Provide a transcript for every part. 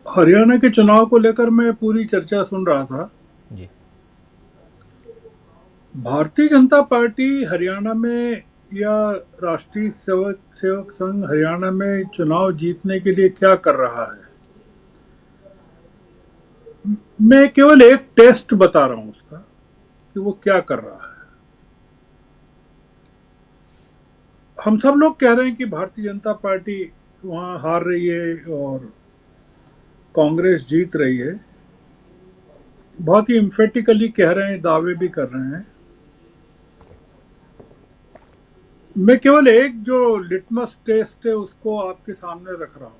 हरियाणा के चुनाव को लेकर मैं पूरी चर्चा सुन रहा था। जी। भारतीय जनता पार्टी हरियाणा में या राष्ट्रीय सेवक सेवक संघ हरियाणा में चुनाव जीतने के लिए क्या कर रहा है, मैं केवल एक टेस्ट बता रहा हूं उसका कि वो क्या कर रहा है। हम सब लोग कह रहे हैं कि भारतीय जनता पार्टी वहां हार रही है और कांग्रेस जीत रही है। बहुत ही इम्फेटिकली कह रहे हैं, दावे भी कर रहे हैं। मैं केवल एक जो लिटमस टेस्ट है उसको आपके सामने रख रहा हूं।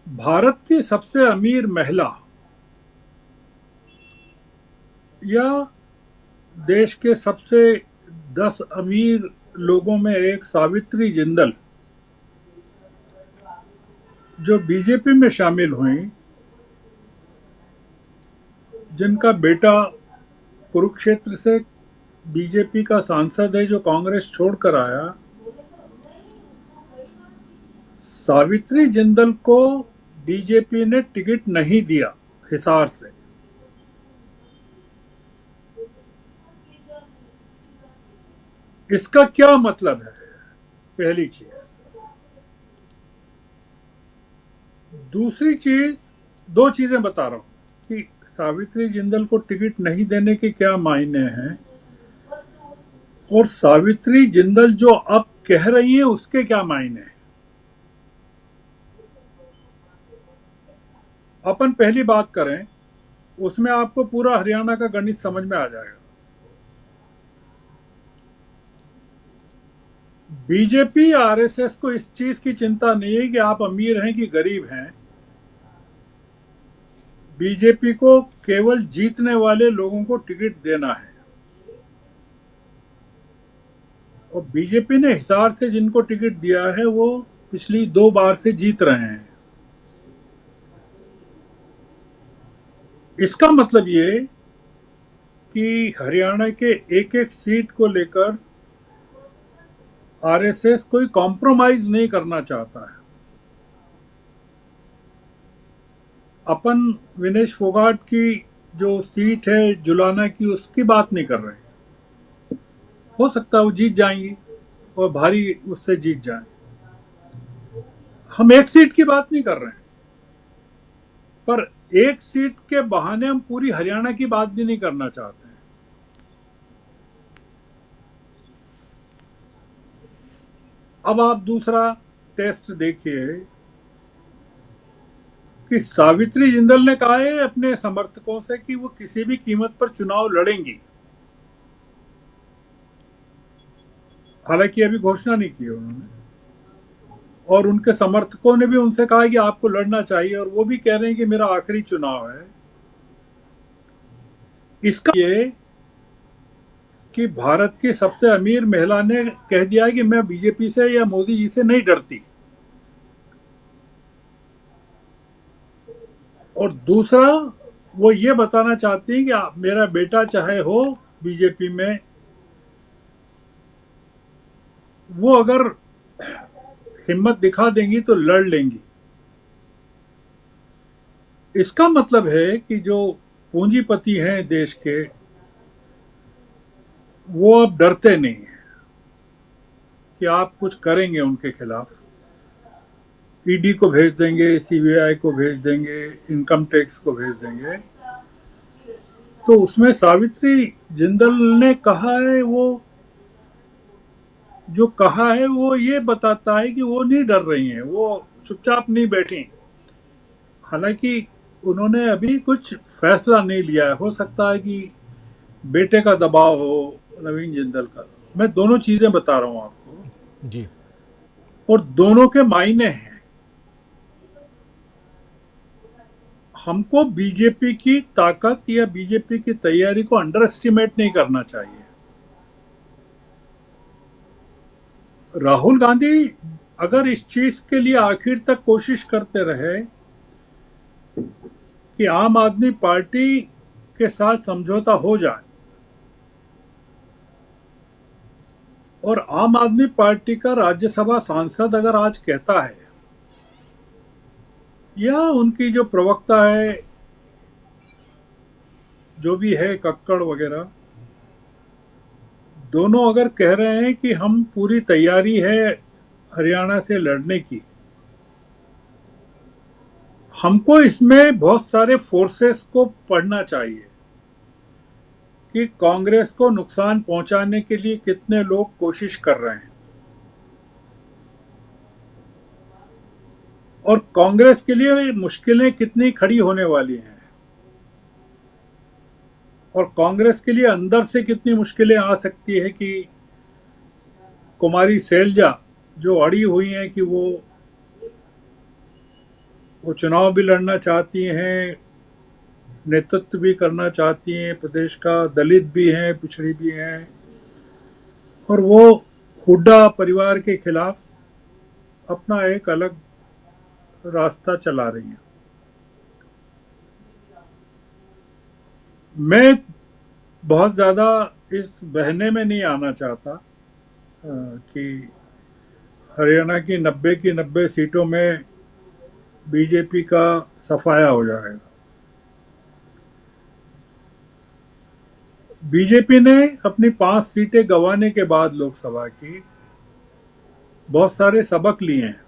भारत की सबसे अमीर महिला या देश के सबसे 10 अमीर लोगों में एक सावित्री जिंदल, जो बीजेपी में शामिल हुई, जिनका बेटा कुरुक्षेत्र से बीजेपी का सांसद है जो कांग्रेस छोड़कर आया, सावित्री जिंदल को बीजेपी ने टिकट नहीं दिया हिसार से। इसका क्या मतलब है? पहली चीज। दूसरी चीज, दो चीजें बता रहा हूं कि सावित्री जिंदल को टिकट नहीं देने के क्या मायने हैं और सावित्री जिंदल जो अब कह रही है उसके क्या मायने हैं। अपन पहली बात करें, उसमें आपको पूरा हरियाणा का गणित समझ में आ जाएगा। बीजेपी आरएसएस को इस चीज की चिंता नहीं है कि आप अमीर हैं कि गरीब हैं। बीजेपी को केवल जीतने वाले लोगों को टिकट देना है। और बीजेपी ने हिसार से जिनको टिकट दिया है वो पिछली 2 बार से जीत रहे हैं। इसका मतलब ये कि हरियाणा के एक एक सीट को लेकर आरएसएस कोई कॉम्प्रोमाइज नहीं करना चाहता है। अपन विनेश फोगाट की जो सीट है जुलाना की, उसकी बात नहीं कर रहे। हो सकता है वो जीत जाएंगी और भारी उससे जीत जाए। हम एक सीट की बात नहीं कर रहे हैं, पर एक सीट के बहाने हम पूरी हरियाणा की बात भी नहीं करना चाहते हैं। अब आप दूसरा टेस्ट देखिए कि सावित्री जिंदल ने कहा है अपने समर्थकों से कि वो किसी भी कीमत पर चुनाव लड़ेंगी। हालांकि अभी घोषणा नहीं की उन्होंने, और उनके समर्थकों ने भी उनसे कहा कि आपको लड़ना चाहिए, और वो भी कह रहे हैं कि मेरा आखिरी चुनाव है। इसका ये कि भारत की सबसे अमीर महिला ने कह दिया कि मैं बीजेपी से या मोदी जी से नहीं डरती। और दूसरा, वो ये बताना चाहती हैं कि मेरा बेटा चाहे हो बीजेपी में, वो अगर हिम्मत दिखा देंगी तो लड़ लेंगी। इसका मतलब है कि जो पूंजीपति हैं देश के, वो अब डरते नहीं हैं कि आप कुछ करेंगे उनके खिलाफ। ईडी को भेज देंगे, सीबीआई को भेज देंगे, इनकम टैक्स को भेज देंगे। तो उसमें सावित्री जिंदल ने कहा है, वो जो कहा है वो ये बताता है कि वो नहीं डर रही हैं, वो चुपचाप नहीं बैठी। हालांकि उन्होंने अभी कुछ फैसला नहीं लिया है। हो सकता है कि बेटे का दबाव हो, नवीन जिंदल का। मैं दोनों चीजें बता रहा हूं आपको, जी। और दोनों के मायने हैं। हमको बीजेपी की ताकत या बीजेपी की तैयारी को अंडर एस्टिमेट नहीं करना चाहिए। राहुल गांधी अगर इस चीज के लिए आखिर तक कोशिश करते रहे कि आम आदमी पार्टी के साथ समझौता हो जाए, और आम आदमी पार्टी का राज्यसभा सांसद अगर आज कहता है या उनकी जो प्रवक्ता है, जो भी है, कक्कड़ वगैरह, दोनों अगर कह रहे हैं कि हम पूरी तैयारी है हरियाणा से लड़ने की, हमको इसमें बहुत सारे फोर्सेस को पढ़ना चाहिए कि कांग्रेस को नुकसान पहुंचाने के लिए कितने लोग कोशिश कर रहे हैं, और कांग्रेस के लिए मुश्किलें कितनी खड़ी होने वाली हैं, और कांग्रेस के लिए अंदर से कितनी मुश्किलें आ सकती है कि कुमारी सैलजा जो अड़ी हुई हैं कि वो चुनाव भी लड़ना चाहती हैं, नेतृत्व भी करना चाहती हैं प्रदेश का, दलित भी हैं, पिछड़ी भी हैं, और वो हुड्डा परिवार के खिलाफ अपना एक अलग रास्ता चला रही हैं। मैं बहुत ज़्यादा इस बहने में नहीं आना चाहता कि हरियाणा की 90 सीटों में बीजेपी का सफाया हो जाएगा। बीजेपी ने अपनी 5 सीटें गंवाने के बाद लोकसभा की बहुत सारे सबक लिए हैं,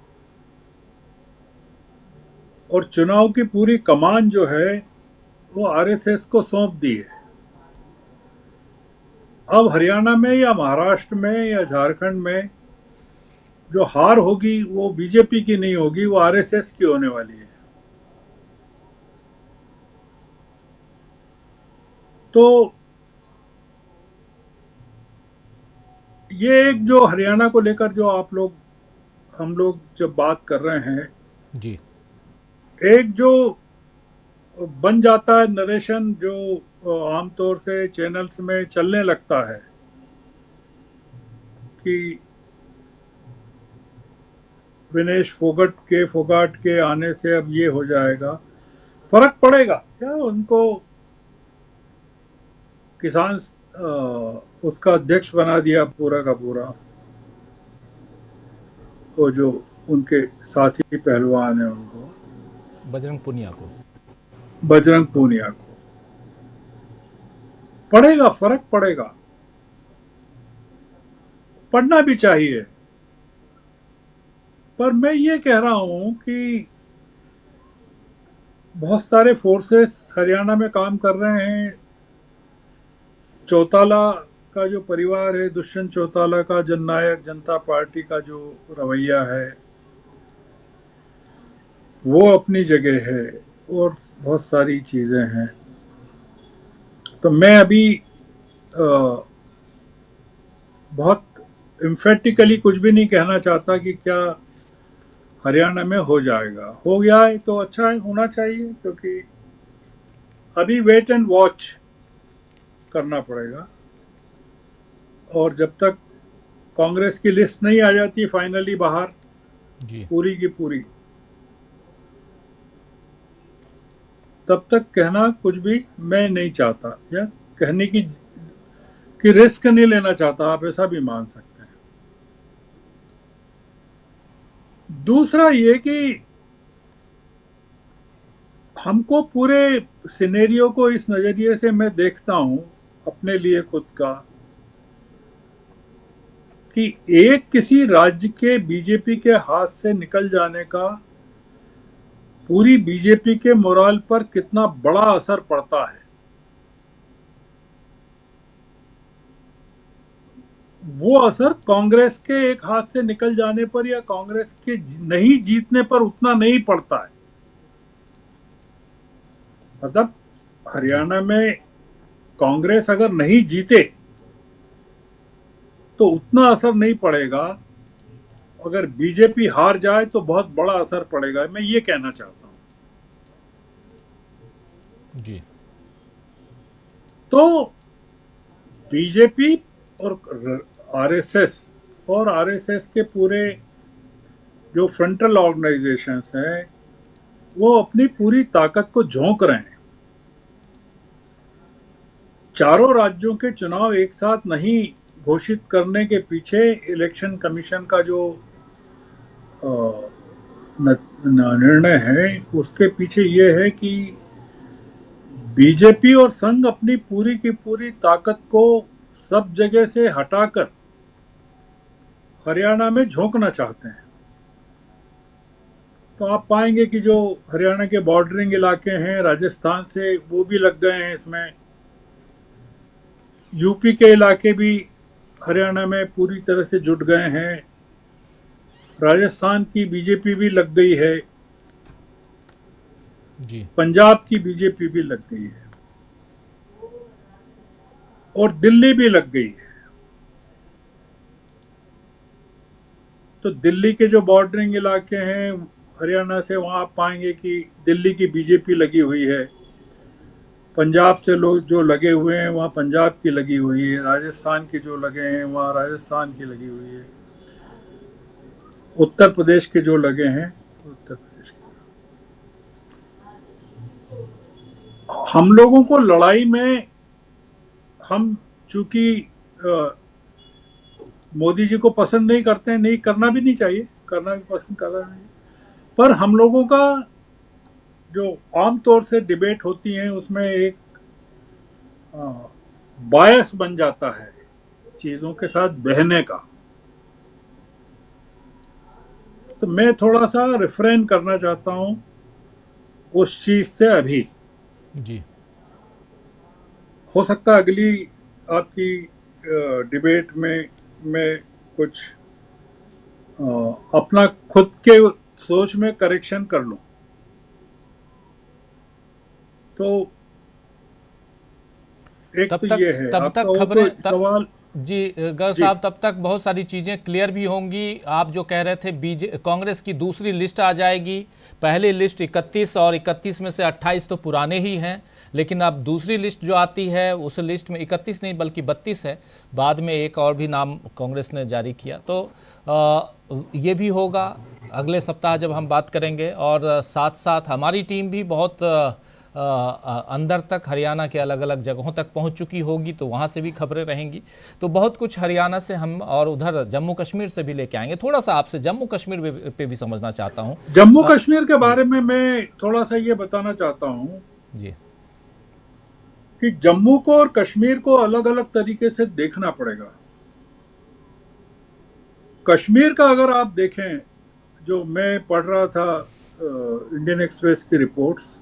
और चुनाव की पूरी कमान जो है वो आरएसएस को सौंप दी है। अब हरियाणा में या महाराष्ट्र में या झारखंड में जो हार होगी वो बीजेपी की नहीं होगी, वो आरएसएस की होने वाली है। तो ये एक जो हरियाणा को लेकर जो हम लोग जब बात कर रहे हैं जी। एक जो बन जाता है नरेशन, जो आमतौर से चैनल्स में चलने लगता है कि विनेश फोगाट के आने से अब ये हो जाएगा, फर्क पड़ेगा क्या उनको? किसान उसका अध्यक्ष बना दिया पूरा का पूरा, वो जो उनके साथी पहलवान है उनको, बजरंग पुनिया को। बजरंग पूनिया को। पड़ेगा, फर्क पड़ेगा, पढ़ना भी चाहिए। पर मैं ये कह रहा हूं कि बहुत सारे फोर्सेस हरियाणा में काम कर रहे हैं। चौटाला का जो परिवार है, दुष्यंत चौटाला का, जननायक जनता पार्टी का जो रवैया है वो अपनी जगह है, और बहुत सारी चीजें हैं। तो मैं अभी बहुत इम्फेटिकली कुछ भी नहीं कहना चाहता कि क्या हरियाणा में हो जाएगा। हो गया है तो अच्छा है, होना चाहिए, क्योंकि अभी वेट एंड वॉच करना पड़ेगा। और जब तक कांग्रेस की लिस्ट नहीं आ जाती फाइनली बाहर जी। पूरी की पूरी, तब तक कहना कुछ भी मैं नहीं चाहता, या कहने की रिस्क नहीं लेना चाहता, आप ऐसा भी मान सकते हैं। दूसरा ये कि हमको पूरे सिनेरियो को इस नजरिए से मैं देखता हूं अपने लिए खुद का, कि एक किसी राज्य के बीजेपी के हाथ से निकल जाने का पूरी बीजेपी के मोराल पर कितना बड़ा असर पड़ता है। वो असर कांग्रेस के एक हाथ से निकल जाने पर या कांग्रेस के नहीं जीतने पर उतना नहीं पड़ता है। मतलब जी। हरियाणा में कांग्रेस अगर नहीं जीते तो उतना असर नहीं पड़ेगा, अगर बीजेपी हार जाए तो बहुत बड़ा असर पड़ेगा, मैं ये कहना चाहता हूं। जी। तो बीजेपी और आरएसएस और आरएसएस के पूरे जो फ्रंटल ऑर्गेनाइजेशंस हैं वो अपनी पूरी ताकत को झोंक रहे हैं। चारों राज्यों के चुनाव एक साथ नहीं घोषित करने के पीछे इलेक्शन कमीशन का जो निर्णय है, उसके पीछे ये है कि बीजेपी और संघ अपनी पूरी की पूरी ताकत को सब जगह से हटाकर हरियाणा में झोंकना चाहते हैं। तो आप पाएंगे कि जो हरियाणा के बॉर्डरिंग इलाके हैं राजस्थान से, वो भी लग गए हैं इसमें। यूपी के इलाके भी हरियाणा में पूरी तरह से जुट गए हैं। राजस्थान की बीजेपी भी लग गई है, जी पंजाब की बीजेपी भी लग गई है और दिल्ली भी लग गई है। तो दिल्ली के जो बॉर्डरिंग इलाके हैं हरियाणा से, वहां आप पाएंगे कि दिल्ली की बीजेपी लगी हुई है। पंजाब से लोग जो लगे हुए हैं वहाँ पंजाब की लगी हुई है, राजस्थान के जो लगे हैं वहाँ राजस्थान की लगी हुई है, उत्तर प्रदेश के जो लगे हैं उत्तर प्रदेश के। हम लोगों को लड़ाई में, हम चूंकि मोदी जी को पसंद नहीं करते हैं, नहीं करना भी नहीं चाहिए, करना भी पसंद करना नहीं, पर हम लोगों का जो आमतौर से डिबेट होती है उसमें एक बायस बन जाता है चीजों के साथ बहने का। तो मैं थोड़ा सा रिफ्रेन करना चाहता हूं उस चीज से अभी। जी हो सकता है अगली आपकी डिबेट में मैं कुछ अपना खुद के सोच में करेक्शन कर लूं। तो एक तो ये है तब आपका तक वो तो खबरें सवाल। जी गर्ग जी साहब, तब तक बहुत सारी चीज़ें क्लियर भी होंगी। आप जो कह रहे थे कांग्रेस की दूसरी लिस्ट आ जाएगी। पहली लिस्ट 31 और 31 में से 28 तो पुराने ही हैं, लेकिन अब दूसरी लिस्ट जो आती है उस लिस्ट में 31 नहीं बल्कि 32 है। बाद में एक और भी नाम कांग्रेस ने जारी किया। तो ये भी होगा अगले सप्ताह जब हम बात करेंगे। और साथ साथ हमारी टीम भी बहुत अंदर तक हरियाणा के अलग अलग जगहों तक पहुंच चुकी होगी, तो वहां से भी खबरें रहेंगी। तो बहुत कुछ हरियाणा से हम और उधर जम्मू कश्मीर से भी लेके आएंगे। थोड़ा सा आपसे जम्मू कश्मीर पे भी समझना चाहता हूं। जम्मू कश्मीर के बारे में मैं थोड़ा सा ये बताना चाहता हूं जी कि जम्मू को और कश्मीर को अलग अलग तरीके से देखना पड़ेगा। कश्मीर का अगर आप देखें, जो मैं पढ़ रहा था इंडियन एक्सप्रेस की रिपोर्ट्स,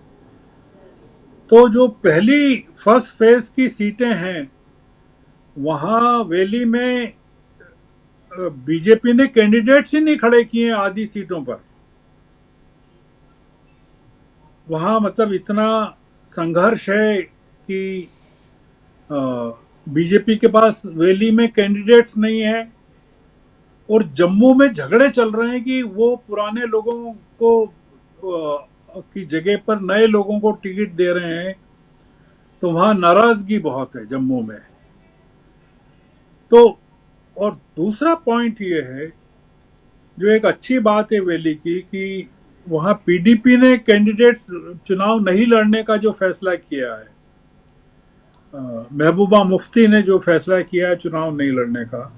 तो जो पहली फर्स्ट फेज की सीटें हैं वहां वैली में बीजेपी ने कैंडिडेट्स ही नहीं खड़े किए आधी सीटों पर। वहां मतलब इतना संघर्ष है कि बीजेपी के पास वैली में कैंडिडेट्स नहीं है और जम्मू में झगड़े चल रहे हैं कि वो पुराने लोगों को की जगह पर नए लोगों को टिकट दे रहे हैं। तो वहां नाराजगी बहुत है जम्मू में। तो और दूसरा पॉइंट ये है, जो एक अच्छी बात है वैली की, कि वहां पीडीपी ने कैंडिडेट चुनाव नहीं लड़ने का जो फैसला किया है, महबूबा मुफ्ती ने जो फैसला किया है चुनाव नहीं लड़ने का,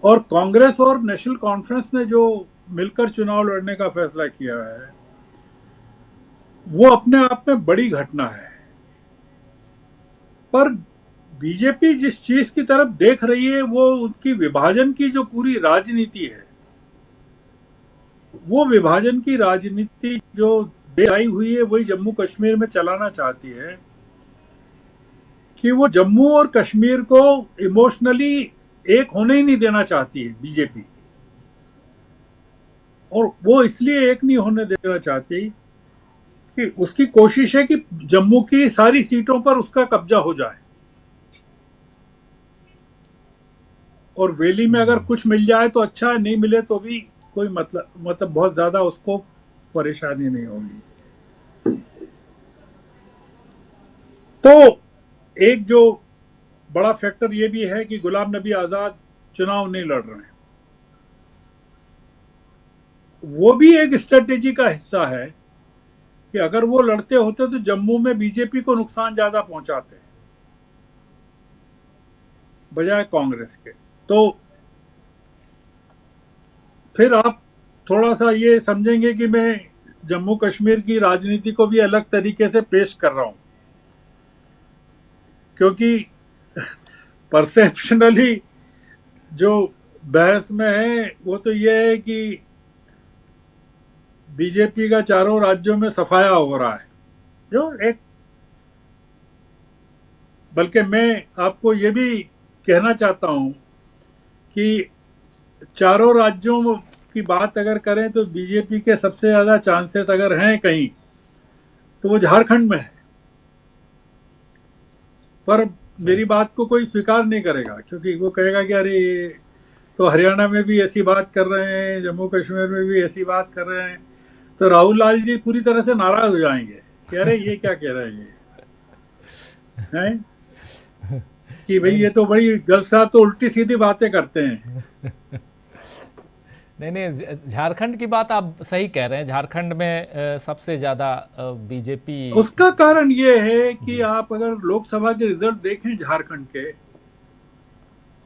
और कांग्रेस और नेशनल कॉन्फ्रेंस ने जो मिलकर चुनाव लड़ने का फैसला किया है, वो अपने आप में बड़ी घटना है। पर बीजेपी जिस चीज की तरफ देख रही है, वो उनकी विभाजन की जो पूरी राजनीति है, वो विभाजन की राजनीति जो देर आई हुई है वही जम्मू कश्मीर में चलाना चाहती है, कि वो जम्मू और कश्मीर को इमोशनली एक होने ही नहीं देना चाहती है बीजेपी। और वो इसलिए एक नहीं होने देना चाहती कि उसकी कोशिश है कि जम्मू की सारी सीटों पर उसका कब्जा हो जाए, और वैली में अगर कुछ मिल जाए तो अच्छा है, नहीं मिले तो भी कोई मतलब बहुत ज्यादा उसको परेशानी नहीं होगी। तो एक जो बड़ा फैक्टर ये भी है कि गुलाम नबी आजाद चुनाव नहीं लड़ रहे हैं। वो भी एक स्ट्रेटेजी का हिस्सा है कि अगर वो लड़ते होते तो जम्मू में बीजेपी को नुकसान ज्यादा पहुंचाते बजाय कांग्रेस के। तो फिर आप थोड़ा सा ये समझेंगे कि मैं जम्मू कश्मीर की राजनीति को भी अलग तरीके से पेश कर रहा हूं, क्योंकि परसेप्शनली जो बहस में है वो तो ये है कि बीजेपी का चारों राज्यों में सफाया हो रहा है, जो एक, बल्कि मैं आपको ये भी कहना चाहता हूं कि चारों राज्यों की बात अगर करें तो बीजेपी के सबसे ज्यादा चांसेस अगर हैं कहीं तो वो झारखंड में है। पर मेरी बात को कोई स्वीकार नहीं करेगा, क्योंकि वो कहेगा कि अरे ये तो हरियाणा में भी ऐसी बात कर रहे हैं, जम्मू कश्मीर में भी ऐसी बात कर रहे हैं, तो राहुल लाल जी पूरी तरह से नाराज हो जाएंगे कि अरे ये क्या कह रहे हैं कि भाई ये तो बड़ी गलत साहब तो उल्टी सीधी बातें करते हैं। नहीं, झारखंड की बात आप सही कह रहे हैं। झारखंड में सबसे ज़्यादा बीजेपी, उसका कारण ये है कि आप अगर लोकसभा के रिजल्ट देखें झारखंड के,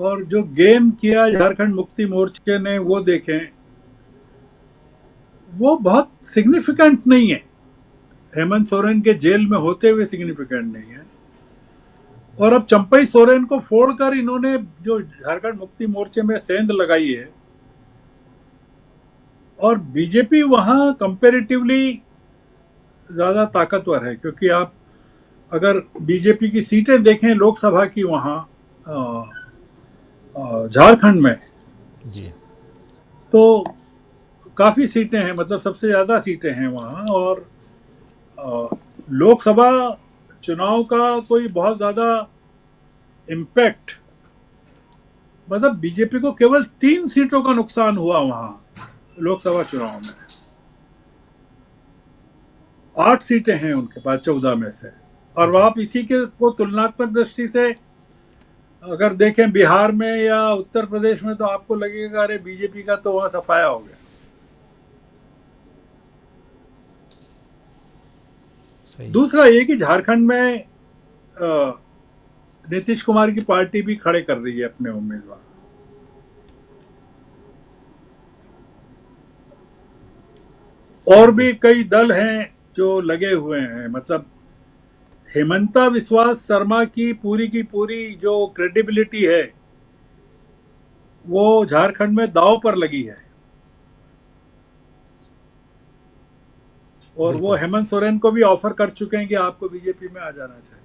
और जो गेम किया झारखंड मुक्ति मोर्चे ने वो देखें, वो बहुत सिग्निफिकेंट नहीं है। हेमंत सोरेन के जेल में होते हुए सिग्निफिकेंट नहीं है। और अब चंपई सोरेन को फोड़कर इन्होंने जो झारखंड मुक्ति मोर्चे में सेंध लगाई है, और बीजेपी वहां कंपैरेटिवली ज्यादा ताकतवर है, क्योंकि आप अगर बीजेपी की सीटें देखें लोकसभा की वहां झारखंड में जी, तो काफी सीटें हैं, मतलब सबसे ज्यादा सीटें हैं वहां। और लोकसभा चुनाव का कोई बहुत ज्यादा इम्पैक्ट, मतलब बीजेपी को केवल 3 सीटों का नुकसान हुआ वहां लोकसभा चुनाव में। 8 सीटें हैं उनके पास 14 में से। और आप इसी के को तुलनात्मक दृष्टि से अगर देखें बिहार में या उत्तर प्रदेश में, तो आपको लगेगा अरे बीजेपी का तो वहां सफाया हो गया। सही। दूसरा ये कि झारखंड में नीतीश कुमार की पार्टी भी खड़े कर रही है अपने उम्मीदवार, और भी कई दल हैं जो लगे हुए हैं। मतलब हेमंता विश्वास शर्मा की पूरी जो क्रेडिबिलिटी है वो झारखंड में दांव पर लगी है, और वो हेमंत सोरेन को भी ऑफर कर चुके हैं कि आपको बीजेपी में आ जाना चाहिए।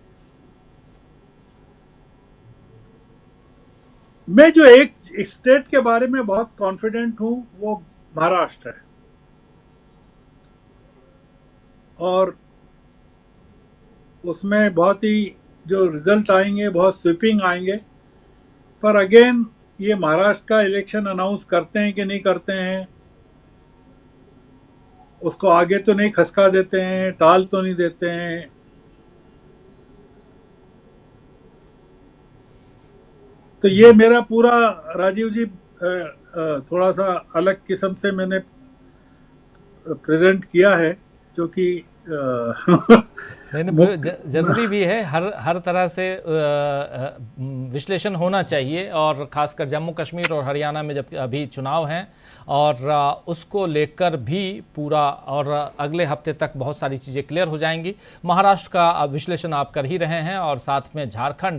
मैं जो एक स्टेट के बारे में बहुत कॉन्फिडेंट हूं वो महाराष्ट्र है, और उसमें बहुत ही जो रिजल्ट आएंगे बहुत स्वीपिंग आएंगे। पर अगेन ये महाराष्ट्र का इलेक्शन अनाउंस करते हैं कि नहीं करते हैं, उसको आगे तो नहीं खसका देते हैं, टाल तो नहीं देते हैं। तो ये मेरा पूरा, राजीव जी थोड़ा सा अलग किस्म से मैंने प्रेजेंट किया है, जो कि नहीं, जरूरी भी है। हर तरह से विश्लेषण होना चाहिए, और खासकर जम्मू कश्मीर और हरियाणा में जब अभी चुनाव हैं, और उसको लेकर भी पूरा, और अगले हफ्ते तक बहुत सारी चीज़ें क्लियर हो जाएंगी। महाराष्ट्र का विश्लेषण आप कर ही रहे हैं, और साथ में झारखंड